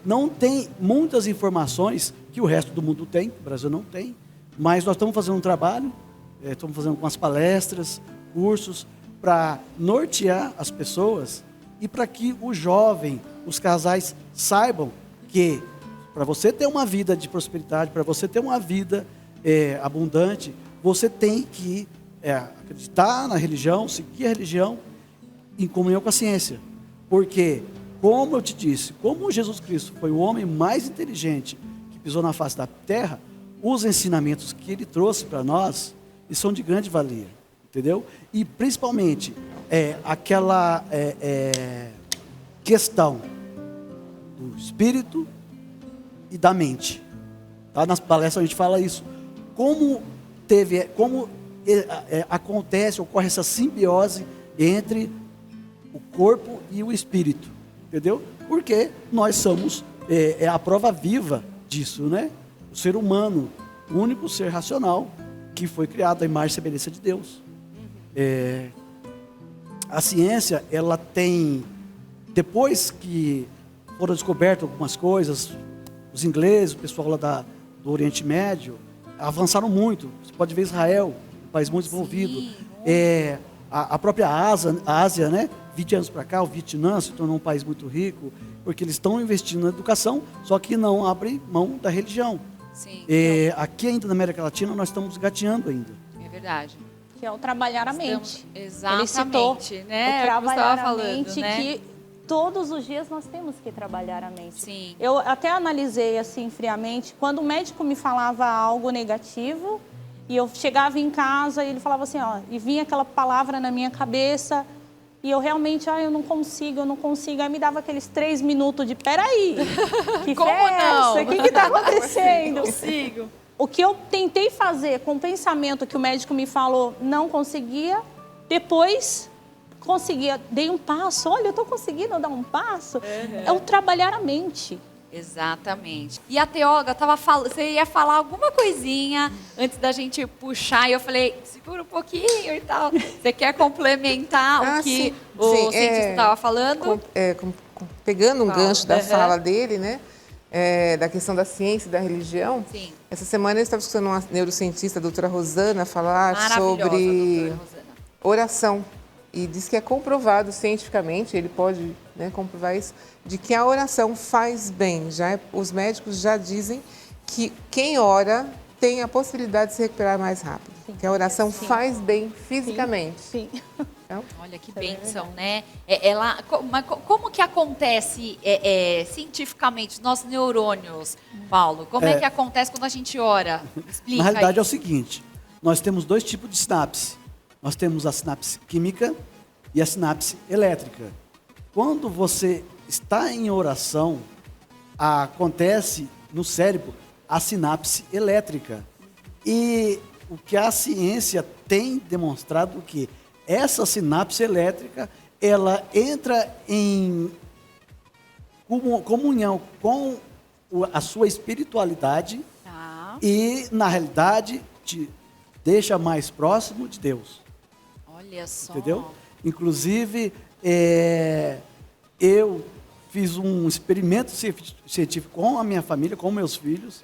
Não tem muitas informações que o resto do mundo tem, o Brasil não tem. Mas nós estamos fazendo um trabalho, estamos fazendo com as palestras, cursos, para nortear as pessoas e para que o jovem, os casais saibam que para você ter uma vida de prosperidade, para você ter uma vida abundante, você tem que acreditar na religião, seguir a religião em comunhão com a ciência. Porque, como eu te disse, como Jesus Cristo foi o homem mais inteligente que pisou na face da terra, os ensinamentos que ele trouxe para nós são de grande valia, entendeu? E principalmente aquela questão do espírito e da mente. Tá? Nas palestras a gente fala isso. Como ocorre essa simbiose entre o corpo e o espírito, entendeu? Porque nós somos a prova viva disso, né? O ser humano, o único ser racional que foi criado à imagem e semelhança de Deus. A ciência, ela tem, depois que foram descobertas algumas coisas, os ingleses, o pessoal lá do Oriente Médio, avançaram muito. Você pode ver Israel, um país muito desenvolvido. A própria Ásia, né? 20 anos para cá, o Vietnã se tornou um país muito rico, porque eles estão investindo na educação, só que não abrem mão da religião. Sim. Aqui ainda na América Latina nós estamos gateando ainda. É verdade. Que é o trabalhar a mente. Exatamente, Ele citou né? o trabalhar a falando, mente, né? que todos os dias nós temos que trabalhar a mente. Sim. Eu até analisei assim friamente, quando o médico me falava algo negativo, e eu chegava em casa e ele falava assim, ó, e vinha aquela palavra na minha cabeça, e eu realmente, eu não consigo. Aí me dava aqueles 3 minutos de, peraí, que Como fé é não? essa? O que está acontecendo? Consigo. O que eu tentei fazer com o pensamento que o médico me falou, não conseguia, depois conseguia, dei um passo, olha, eu estou conseguindo dar um passo, é o trabalhar a mente. Exatamente. E a teóloga você ia falar alguma coisinha antes da gente puxar, e eu falei, segura um pouquinho e tal. Você quer complementar o que o cientista estava falando? Pegando um gancho da fala dele, né? Da questão da ciência e da religião. Sim. Essa semana eu estava escutando uma neurocientista, a doutora Rosana, falar sobre doutora Rosana. oração. E diz que é comprovado cientificamente, ele pode, né, comprovar isso, de que a oração faz bem. Os médicos já dizem que quem ora tem a possibilidade de se recuperar mais rápido. Sim. Que a oração faz bem fisicamente. Sim. Então, olha que bênção, né? Como que acontece cientificamente, nossos neurônios, Paulo? Como é que acontece quando a gente ora? Explica. Na realidade aí. é o seguinte, nós temos 2 tipos de sinapse. Nós temos a sinapse química e a sinapse elétrica. Quando você está em oração, acontece no cérebro a sinapse elétrica. E o que a ciência tem demonstrado que essa sinapse elétrica, ela entra em comunhão com a sua espiritualidade e, na realidade, te deixa mais próximo de Deus. Olha só. Entendeu? Inclusive, eu fiz um experimento científico com a minha família, com meus filhos,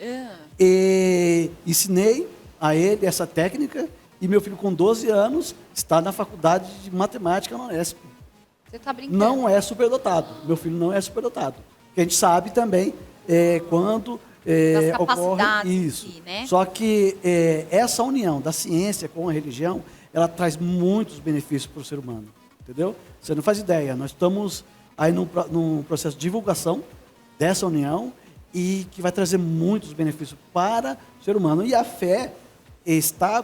e ensinei a ele essa técnica, e meu filho com 12 anos está na faculdade de matemática na Unesp. Você está brincando? Não é superdotado, meu filho não é superdotado, que a gente sabe também quando Das ocorre capacidades em isso. si, né? Só que essa união da ciência com a religião, ela traz muitos benefícios para o ser humano, entendeu? Você não faz ideia, nós estamos aí num processo de divulgação dessa união e que vai trazer muitos benefícios para o ser humano. E a fé está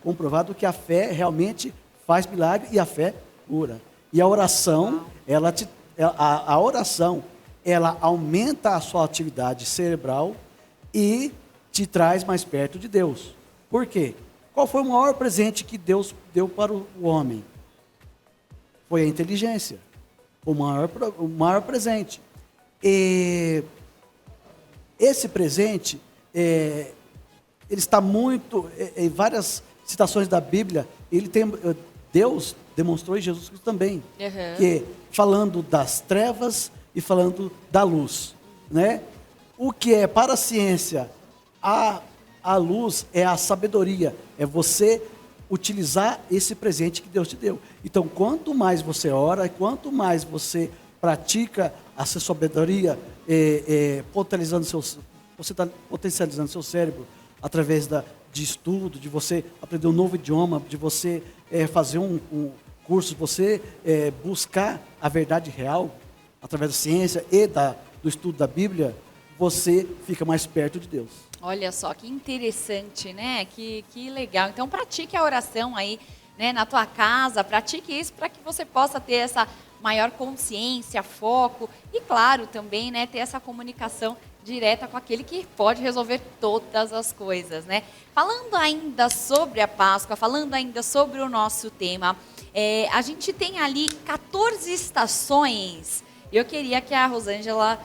comprovado que a fé realmente faz milagre e a fé cura. E a oração, a oração, ela aumenta a sua atividade cerebral e te traz mais perto de Deus. Por quê? Qual foi o maior presente que Deus deu para o homem? Foi a inteligência. O maior presente. E esse presente, ele está muito, em várias citações da Bíblia, Deus demonstrou em Jesus Cristo também, que falando das trevas e falando da luz, né? O que é para a ciência a luz é a sabedoria, é você utilizar esse presente que Deus te deu. Então, quanto mais você ora, quanto mais você pratica a sua sabedoria, você está potencializando seu cérebro através de estudo, de você aprender um novo idioma, de você fazer um curso, de você buscar a verdade real através da ciência e do estudo da Bíblia, você fica mais perto de Deus. Olha só, que interessante, né? Que legal. Então, pratique a oração aí, né, na tua casa, pratique isso para que você possa ter essa maior consciência, foco e, claro, também, né, ter essa comunicação direta com aquele que pode resolver todas as coisas, né? Falando ainda sobre a Páscoa, falando ainda sobre o nosso tema, a gente tem ali 14 estações. Eu queria que a Rosângela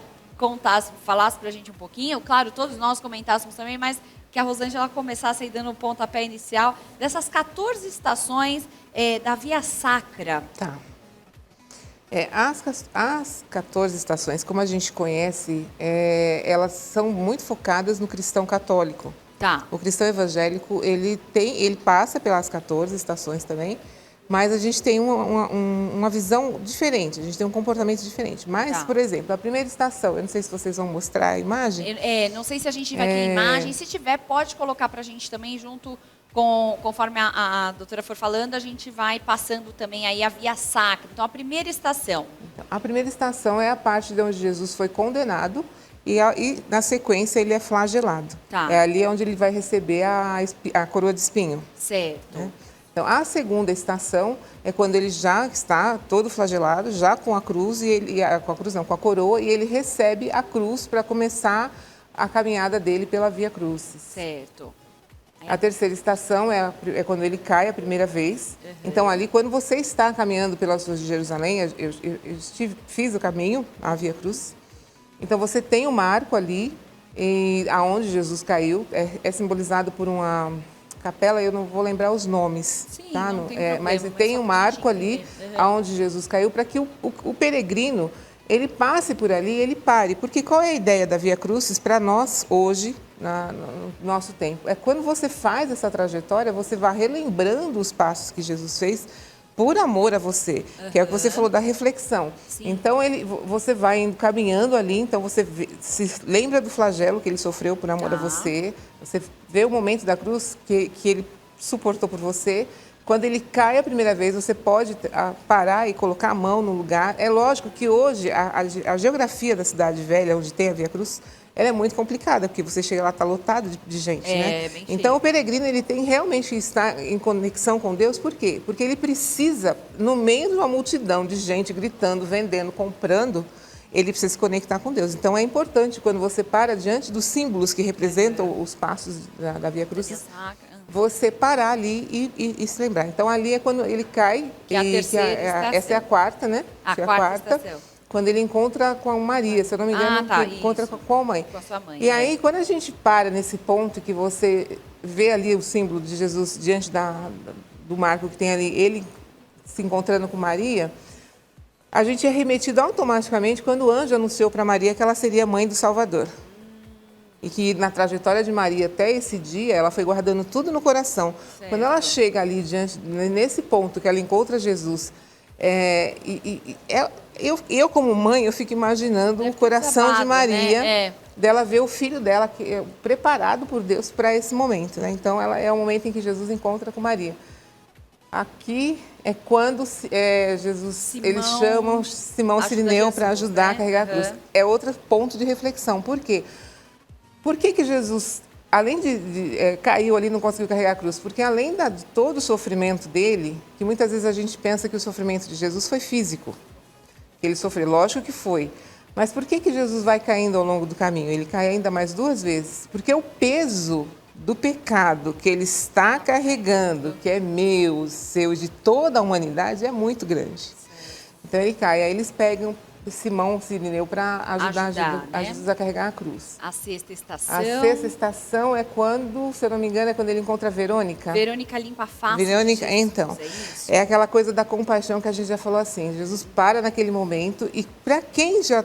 falasse para a gente um pouquinho, claro, todos nós comentássemos também, mas que a Rosângela começasse aí dando o pontapé inicial dessas 14 estações da Via Sacra. Tá. As 14 estações, como a gente conhece, elas são muito focadas no cristão católico. Tá. O cristão evangélico, ele passa pelas 14 estações também, mas a gente tem uma visão diferente, a gente tem um comportamento diferente. Mas, por exemplo, a primeira estação, eu não sei se vocês vão mostrar a imagem. Não sei se a gente vai ter imagem, se tiver, pode colocar para a gente também junto conforme a doutora for falando, a gente vai passando também aí a Via Sacra. Então, a primeira estação. A primeira estação é a parte de onde Jesus foi condenado e na sequência, ele é flagelado. Tá. É ali onde ele vai receber a coroa de espinho. Certo. Né? Então, a segunda estação é quando ele já está todo flagelado, já com a cruz, com a coroa, e ele recebe a cruz para começar a caminhada dele pela Via Crucis. Certo. A terceira estação é quando ele cai a primeira vez. Então, ali, quando você está caminhando pelas ruas de Jerusalém, fiz o caminho, a Via Cruz. Então, você tem um marco ali, aonde Jesus caiu, é simbolizado por uma capela, eu não vou lembrar os nomes, sim, tá? Não tem problema, mas tem um marco ali, aonde Jesus caiu, para que o peregrino, ele passe por ali, ele pare. Porque qual é a ideia da Via Crucis para nós hoje, no nosso tempo? É quando você faz essa trajetória, você vai relembrando os passos que Jesus fez por amor a você, que é o que você falou da reflexão. Sim. Então, você vai caminhando ali, então você se lembra do flagelo que ele sofreu por amor a você, você vê o momento da cruz que ele suportou por você. Quando ele cai a primeira vez, você pode parar e colocar a mão no lugar. É lógico que hoje a geografia da Cidade Velha, onde tem a Via Cruz, ela é muito complicada, porque você chega lá, está lotado de gente, né? Bem então, cheio. o peregrino, ele tem realmente que estar em conexão com Deus. Por quê? Porque ele precisa, no meio de uma multidão de gente gritando, vendendo, comprando, ele precisa se conectar com Deus. Então, é importante, quando você para diante dos símbolos que representam os passos da Via Crucis, você parar ali e se lembrar. Então, ali é quando ele cai. Que é a terceira estação. Essa é a quarta, né? A quarta estação. Quando ele encontra com a Maria, se eu não me engano, ele encontra com a mãe. Com a sua mãe. E aí, quando a gente para nesse ponto que você vê ali o símbolo de Jesus diante do marco que tem ali, ele se encontrando com Maria, a gente é remetido automaticamente quando o anjo anunciou para Maria que ela seria mãe do Salvador. E que na trajetória de Maria até esse dia, ela foi guardando tudo no coração. Certo. Quando ela chega ali nesse ponto que ela encontra Jesus, eu como mãe, eu fico imaginando o coração de babado, Maria, né? É. dela ver o filho dela preparado por Deus para esse momento, né? Então, é o momento em que Jesus encontra com Maria. Aqui é quando eles chamam Simão ajuda Cirineu Jesus, para ajudar né? a carregar a cruz. Uhum. É outro ponto de reflexão. Por quê? Por que Jesus, além de caiu ali e não conseguiu carregar a cruz? Porque além de todo o sofrimento dele, que muitas vezes a gente pensa que o sofrimento de Jesus foi físico, que ele sofreu, lógico que foi. Mas por que Jesus vai caindo ao longo do caminho? Ele cai ainda mais 2 vezes. Porque o peso do pecado que ele está carregando, que é meu, seu, de toda a humanidade, é muito grande. Então ele cai. Aí eles pegam Simão Cirineu para ajudar né? Jesus a carregar a cruz. A sexta estação. A sexta estação é quando, se eu não me engano, é quando ele encontra a Verônica. Verônica limpa a face. Verônica, de Jesus, então, é isso? é aquela coisa da compaixão que a gente já falou assim. Jesus para naquele momento e para quem já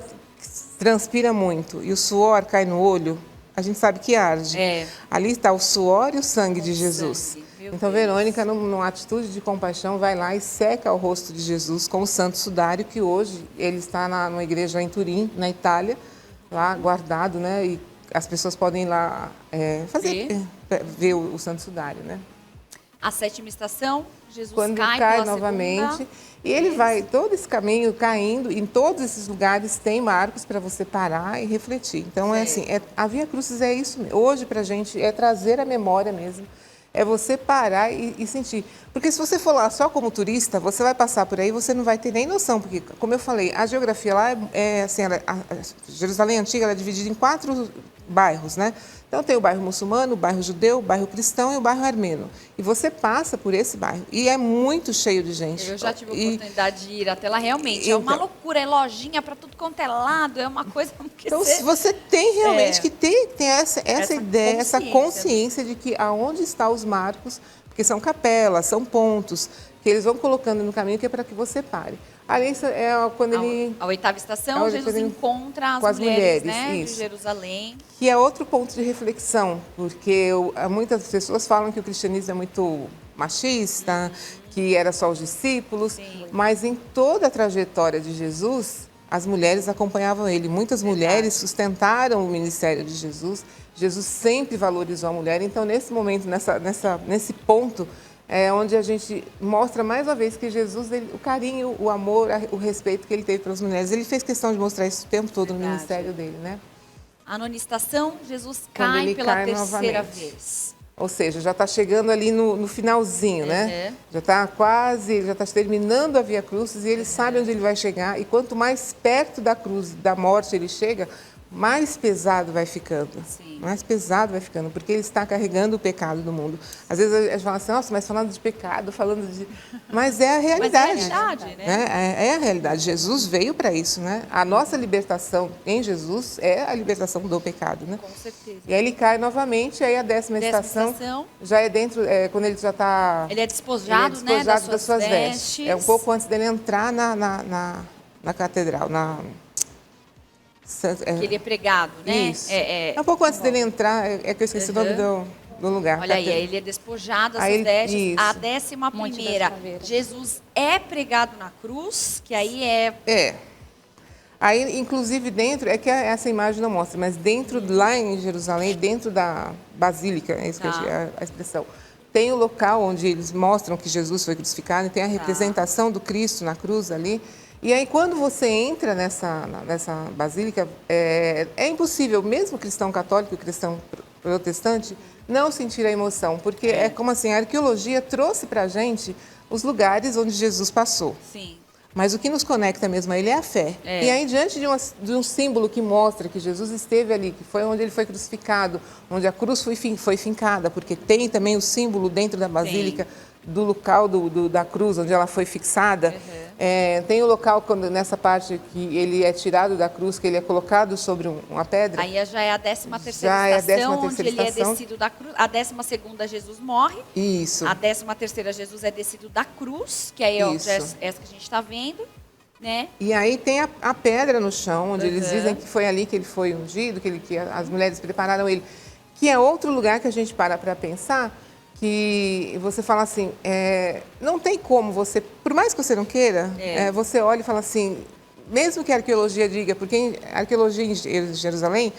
transpira muito e o suor cai no olho, a gente sabe que arde. É. Ali está o suor e o sangue de Jesus. sangue, meu Então, Deus. Verônica, numa atitude de compaixão, vai lá e seca o rosto de Jesus com o Santo Sudário, que hoje ele está numa igreja em Turim, na Itália, lá guardado, né? E as pessoas podem ir lá ver o Santo Sudário, né? A sétima estação, Jesus Quando cai cai pela novamente, segunda e ele vez. vai todo esse caminho caindo, em todos esses lugares tem marcos para você parar e refletir. Então, é assim, a Via Crucis é isso mesmo. Hoje, para a gente, é trazer a memória mesmo, é você parar e sentir. Porque se você for lá só como turista, você vai passar por aí e você não vai ter nem noção, porque, como eu falei, a geografia lá assim, Jerusalém Antiga ela é dividida em 4 bairros, né? Então tem o bairro muçulmano, o bairro judeu, o bairro cristão e o bairro armeno. E você passa por esse bairro e é muito cheio de gente. Eu já tive a oportunidade de ir até lá, realmente. É uma Então- loucura, é lojinha para tudo quanto é lado, é uma coisa que Então, você tem realmente que ter essa Essa ideia, essa consciência de que aonde estão os marcos, porque são capelas, são pontos, que eles vão colocando no caminho que é para que você pare. Ali é quando ele... A oitava estação, Onde Jesus ele encontra com as as mulheres, mulheres, né, de isso. Jerusalém. Que é outro ponto de reflexão, porque muitas pessoas falam que o cristianismo é muito machista, que era só os discípulos, mas em toda a trajetória de Jesus, as mulheres acompanhavam ele. Muitas mulheres sustentaram o ministério de Jesus. Jesus sempre valorizou a mulher. Então, nesse momento, nesse ponto, é onde a gente mostra mais uma vez que Jesus, o carinho, o amor, o respeito que ele teve pelas mulheres. Ele fez questão de mostrar isso o tempo todo no ministério dele, né? A nona estação, Jesus Quando cai ele pela cai terceira novamente. vez. Ou seja, já está chegando ali no finalzinho, né? Já está quase, já está terminando a Via Crucis e ele sabe onde ele vai chegar. E quanto mais perto da cruz, da morte ele chega, mais pesado vai ficando. Sim. Mais pesado vai ficando, porque ele está carregando o pecado do mundo. Às vezes a gente fala assim, nossa, mas falando de pecado, falando de... Mas é a realidade. Mas é a verdade, né? É a realidade. Jesus veio para isso, né? A nossa libertação em Jesus é a libertação do pecado, né? Com certeza. E aí ele cai novamente, aí a décima estação já é dentro, quando ele já está... Ele é despojado, né, das das suas vestes. É um pouco antes dele entrar na catedral, Que ele é pregado, né? Isso. É um pouco antes dele entrar, que eu esqueci o nome do lugar. Olha aí, ele é despojado, as Aí suas vestes. isso. A 11ª, Jesus é pregado na cruz, que aí é... Aí, inclusive, dentro, que essa imagem não mostra, mas dentro, lá em Jerusalém, dentro da Basílica, é isso que a expressão, tem o local onde eles mostram que Jesus foi crucificado, e tem a representação do Cristo na cruz ali. E aí, quando você entra nessa basílica, é impossível, mesmo o cristão católico e o cristão protestante, não sentir a emoção, porque é como assim, a arqueologia trouxe para a gente os lugares onde Jesus passou. Sim. Mas o que nos conecta mesmo a ele é a fé. E aí, diante de um símbolo que mostra que Jesus esteve ali, que foi onde ele foi crucificado, onde a cruz foi fincada, porque tem também o símbolo dentro da basílica do local da cruz, onde ela foi fixada. Tem o local, nessa parte que ele é tirado da cruz, que ele é colocado sobre uma pedra. Aí já é a 13ª Já é a estação, 13ª onde ele é estação. descido da cruz. A 12ª, Jesus morre. Isso. A 13ª, Jesus é descido da cruz, que aí Isso. é essa que a gente está vendo, né? E aí tem a pedra no chão, onde eles dizem que foi ali que ele foi ungido, que as mulheres prepararam ele. Que é outro lugar que a gente para pensar, que você fala assim, não tem como você, por mais que você não queira, você olha e fala assim, mesmo que a arqueologia diga, porque a arqueologia em Jerusalém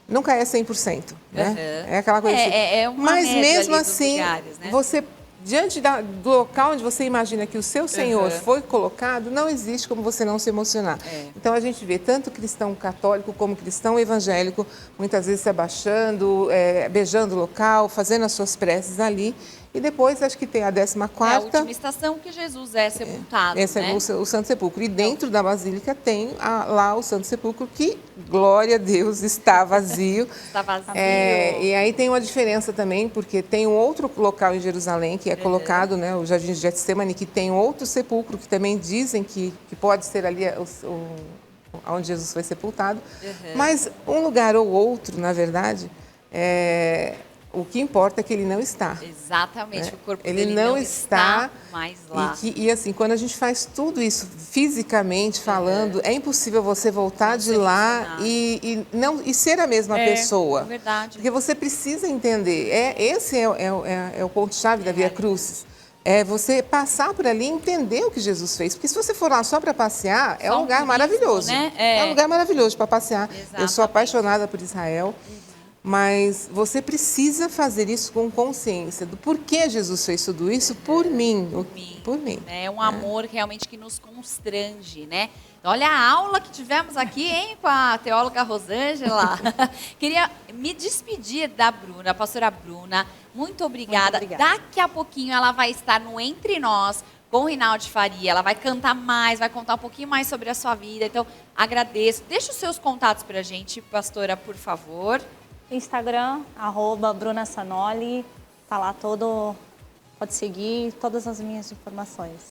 nunca é 100%, né? Uhum. É aquela coisa assim. É uma Mas média mesmo ali dos assim, lugares, né? você, diante do local onde você imagina que o seu Senhor foi colocado, não existe como você não se emocionar. Então a gente vê tanto cristão católico como cristão evangélico, muitas vezes se abaixando, beijando o local, fazendo as suas preces ali. E depois, acho que tem a 14ª. É a última estação que Jesus é sepultado, Esse né? é o Santo Sepulcro. E dentro da Basílica tem lá o Santo Sepulcro, que, glória a Deus, está vazio. Está vazio. E aí tem uma diferença também, porque tem um outro local em Jerusalém que é colocado, né, o Jardim de Getsemane, que tem outro sepulcro, que também dizem que pode ser ali onde Jesus foi sepultado. Mas um lugar ou outro, na verdade, o que importa é que ele não está. Exatamente, né? o corpo ele dele não está mais lá. E assim, quando a gente faz tudo isso fisicamente falando, é impossível você voltar de lá e ser a mesma pessoa. É verdade. Porque você precisa entender. Esse é o ponto-chave da Via Crucis. É você passar por ali e entender o que Jesus fez. Porque se você for lá só para passear, é um lugar maravilhoso. Né? É um lugar maravilhoso para passear. Exatamente. Eu sou apaixonada por Israel. Mas você precisa fazer isso com consciência do porquê Jesus fez tudo isso por mim. Por mim. É um amor realmente que nos constrange, né? Olha a aula que tivemos aqui, hein, com a teóloga Rosângela. Queria me despedir da Bruna, a pastora Bruna. Muito obrigada. Muito obrigada. Daqui a pouquinho ela vai estar no Entre Nós com o Rinaldi Faria. Ela vai cantar mais, vai contar um pouquinho mais sobre a sua vida. Então, agradeço. Deixa os seus contatos pra gente, pastora, por favor. Instagram, @Bruna Sanoli, tá lá pode seguir todas as minhas informações.